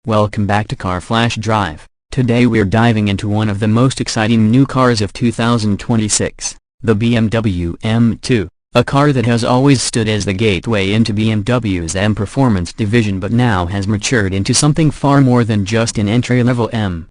Welcome back to Car Flash Drive. Today we're diving into one of the most exciting new cars of 2026, the BMW M2, a car that has always stood as the gateway into BMW's M Performance division but now has matured into something far more than just an entry-level M.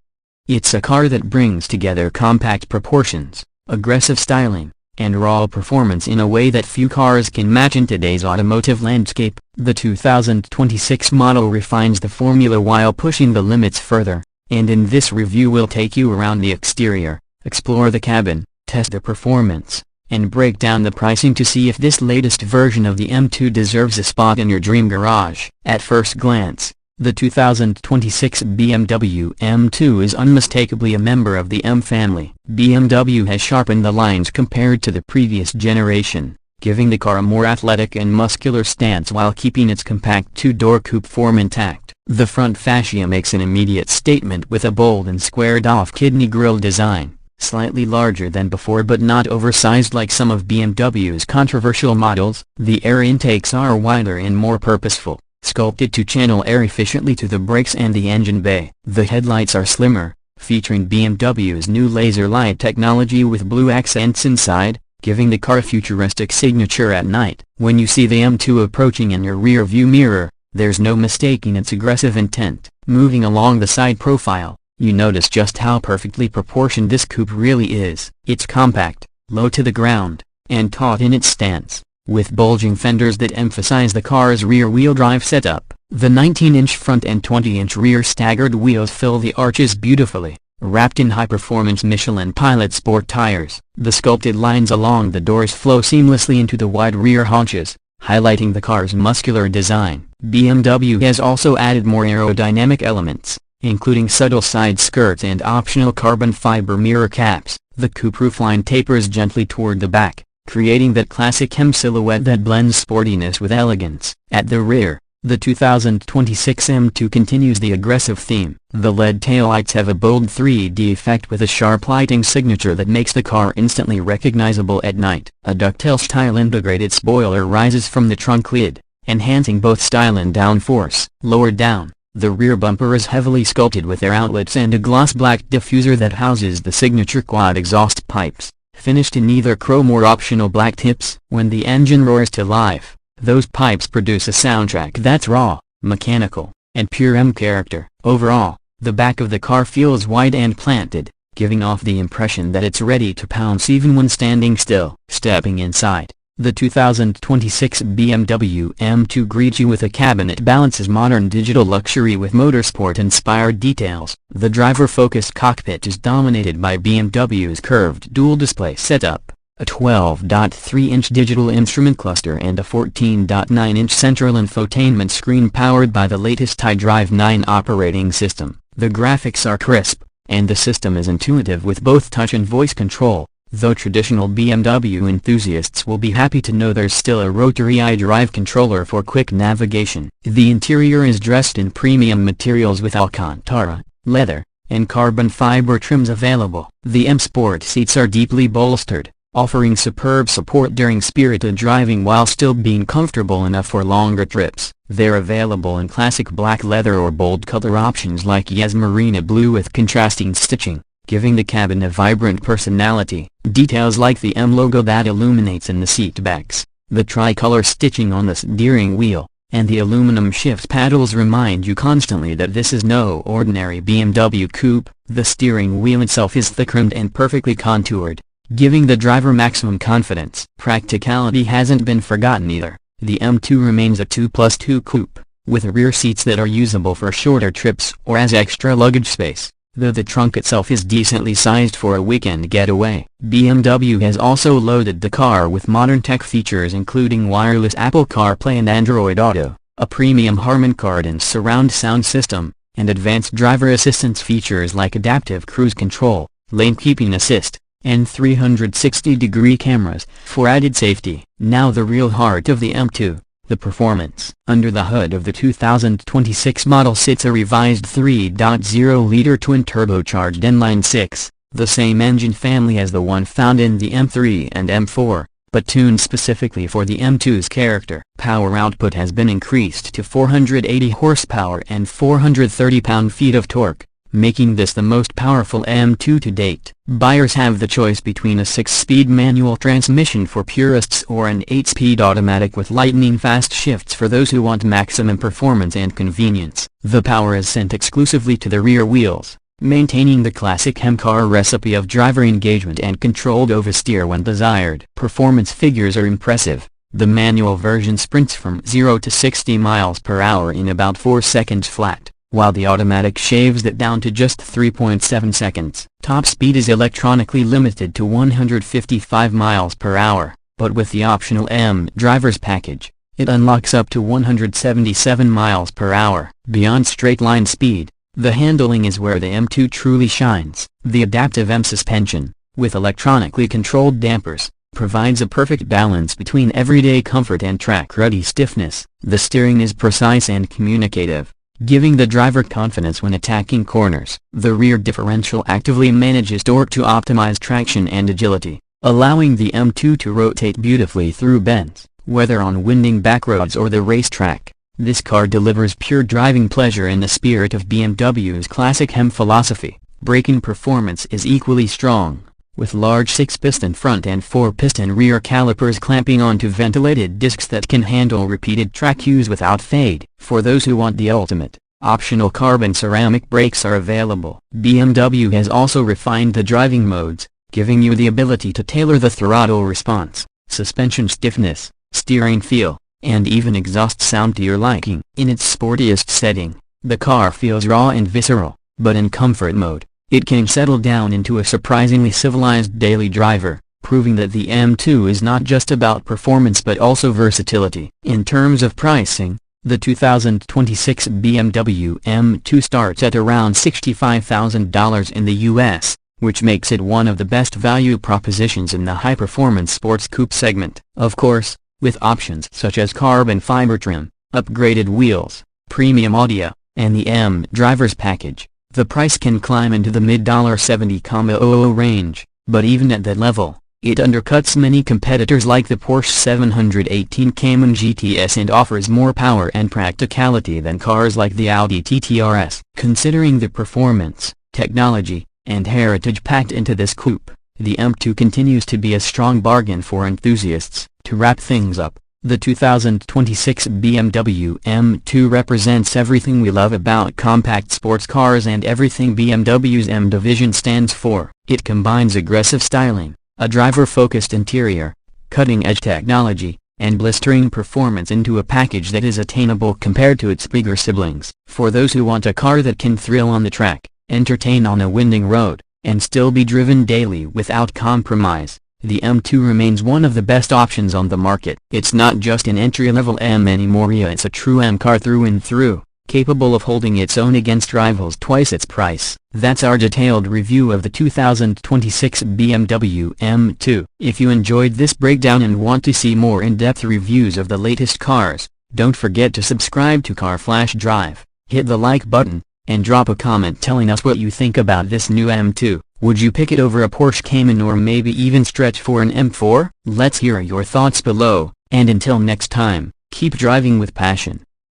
It's a car that brings together compact proportions, aggressive styling, and raw performance in a way that few cars can match in today's automotive landscape. The 2026 model refines the formula while pushing the limits further, and in this review we'll take you around the exterior, explore the cabin, test the performance, and break down the pricing to see if this latest version of the M2 deserves a spot in your dream garage. At first glance, the 2026 BMW M2 is unmistakably a member of the M family. BMW has sharpened the lines compared to the previous generation, giving the car a more athletic and muscular stance while keeping its compact two-door coupe form intact. The front fascia makes an immediate statement with a bold and squared-off kidney grille design, slightly larger than before but not oversized like some of BMW's controversial models. The air intakes are wider and more purposeful, sculpted to channel air efficiently to the brakes and the engine bay. The headlights are slimmer, featuring BMW's new laser light technology with blue accents inside, giving the car a futuristic signature at night. When you see the M2 approaching in your rear view mirror, there's no mistaking its aggressive intent. Moving along the side profile, you notice just how perfectly proportioned this coupe really is. It's compact, low to the ground, and taut in its stance, with bulging fenders that emphasize the car's rear-wheel drive setup. The 19-inch front and 20-inch rear staggered wheels fill the arches beautifully, wrapped in high-performance Michelin Pilot Sport tires. The sculpted lines along the doors flow seamlessly into the wide rear haunches, highlighting the car's muscular design. BMW has also added more aerodynamic elements, including subtle side skirts and optional carbon fiber mirror caps. The coupe roofline tapers gently toward the back, creating that classic M silhouette that blends sportiness with elegance. At the rear, the 2026 M2 continues the aggressive theme. The LED taillights have a bold 3D effect with a sharp lighting signature that makes the car instantly recognizable at night. A ducktail-style integrated spoiler rises from the trunk lid, enhancing both style and downforce. Lower down, the rear bumper is heavily sculpted with air outlets and a gloss black diffuser that houses the signature quad exhaust pipes, finished in either chrome or optional black tips. When the engine roars to life, those pipes produce a soundtrack that's raw, mechanical, and pure M character. Overall, the back of the car feels wide and planted, giving off the impression that it's ready to pounce even when standing still. Stepping inside, the 2026 BMW M2 greets you with a cabin that balances modern digital luxury with motorsport-inspired details. The driver-focused cockpit is dominated by BMW's curved dual-display setup, a 12.3-inch digital instrument cluster and a 14.9-inch central infotainment screen powered by the latest iDrive 9 operating system. The graphics are crisp, and the system is intuitive with both touch and voice control, though traditional BMW enthusiasts will be happy to know there's still a rotary iDrive controller for quick navigation. The interior is dressed in premium materials with Alcantara, leather, and carbon fiber trims available. The M Sport seats are deeply bolstered, offering superb support during spirited driving while still being comfortable enough for longer trips. They're available in classic black leather or bold color options like Yasmarina blue with contrasting stitching, giving the cabin a vibrant personality. Details like the M logo that illuminates in the seat backs, the tricolor stitching on the steering wheel, and the aluminum shift paddles remind you constantly that this is no ordinary BMW coupe. The steering wheel itself is thick-rimmed and perfectly contoured, giving the driver maximum confidence. Practicality hasn't been forgotten either. The M2 remains a 2+2 coupe, with rear seats that are usable for shorter trips or as extra luggage space, though the trunk itself is decently sized for a weekend getaway. BMW has also loaded the car with modern tech features including wireless Apple CarPlay and Android Auto, a premium Harman Kardon surround sound system, and advanced driver assistance features like adaptive cruise control, lane keeping assist, and 360-degree cameras for added safety. Now the real heart of the M2, the performance. Under the hood of the 2026 model sits a revised 3.0-liter twin-turbocharged inline-six, the same engine family as the one found in the M3 and M4, but tuned specifically for the M2's character. Power output has been increased to 480 horsepower and 430 pound-feet of torque, making this the most powerful M2 to date. Buyers have the choice between a 6-speed manual transmission for purists or an 8-speed automatic with lightning-fast shifts for those who want maximum performance and convenience. The power is sent exclusively to the rear wheels, maintaining the classic M car recipe of driver engagement and controlled oversteer when desired. Performance figures are impressive. The manual version sprints from 0 to 60 miles per hour in about 4 seconds flat, while the automatic shaves it down to just 3.7 seconds. Top speed is electronically limited to 155 miles per hour, but with the optional M driver's package, it unlocks up to 177 miles per hour. Beyond straight-line speed, the handling is where the M2 truly shines. The adaptive M suspension, with electronically controlled dampers, provides a perfect balance between everyday comfort and track-ready stiffness. The steering is precise and communicative, giving the driver confidence when attacking corners. The rear differential actively manages torque to optimize traction and agility, allowing the M2 to rotate beautifully through bends, whether on winding backroads or the racetrack. This car delivers pure driving pleasure in the spirit of BMW's classic M philosophy. Braking performance is equally strong, with large 6-piston front and 4-piston rear calipers clamping onto ventilated discs that can handle repeated track use without fade. For those who want the ultimate, optional carbon ceramic brakes are available. BMW has also refined the driving modes, giving you the ability to tailor the throttle response, suspension stiffness, steering feel, and even exhaust sound to your liking. In its sportiest setting, the car feels raw and visceral, but in comfort mode, it can settle down into a surprisingly civilized daily driver, proving that the M2 is not just about performance but also versatility. In terms of pricing, the 2026 BMW M2 starts at around $65,000 in the US, which makes it one of the best value propositions in the high-performance sports coupe segment. Of course, with options such as carbon fiber trim, upgraded wheels, premium audio, and the M driver's package, the price can climb into the mid-$70,000 range. But even at that level, it undercuts many competitors like the Porsche 718 Cayman GTS and offers more power and practicality than cars like the Audi TT RS. Considering the performance, technology, and heritage packed into this coupe, the M2 continues to be a strong bargain for enthusiasts. To wrap things up, the 2026 BMW M2 represents everything we love about compact sports cars and everything BMW's M division stands for. It combines aggressive styling, a driver-focused interior, cutting-edge technology, and blistering performance into a package that is attainable compared to its bigger siblings. For those who want a car that can thrill on the track, entertain on a winding road, and still be driven daily without compromise, the M2 remains one of the best options on the market. It's not just an entry-level M anymore, it's a true M car through and through, capable of holding its own against rivals twice its price. That's our detailed review of the 2026 BMW M2. If you enjoyed this breakdown and want to see more in-depth reviews of the latest cars, don't forget to subscribe to Car Flash Drive, hit the like button, and drop a comment telling us what you think about this new M2. Would you pick it over a Porsche Cayman or maybe even stretch for an M4? Let's hear your thoughts below, and until next time, keep driving with passion.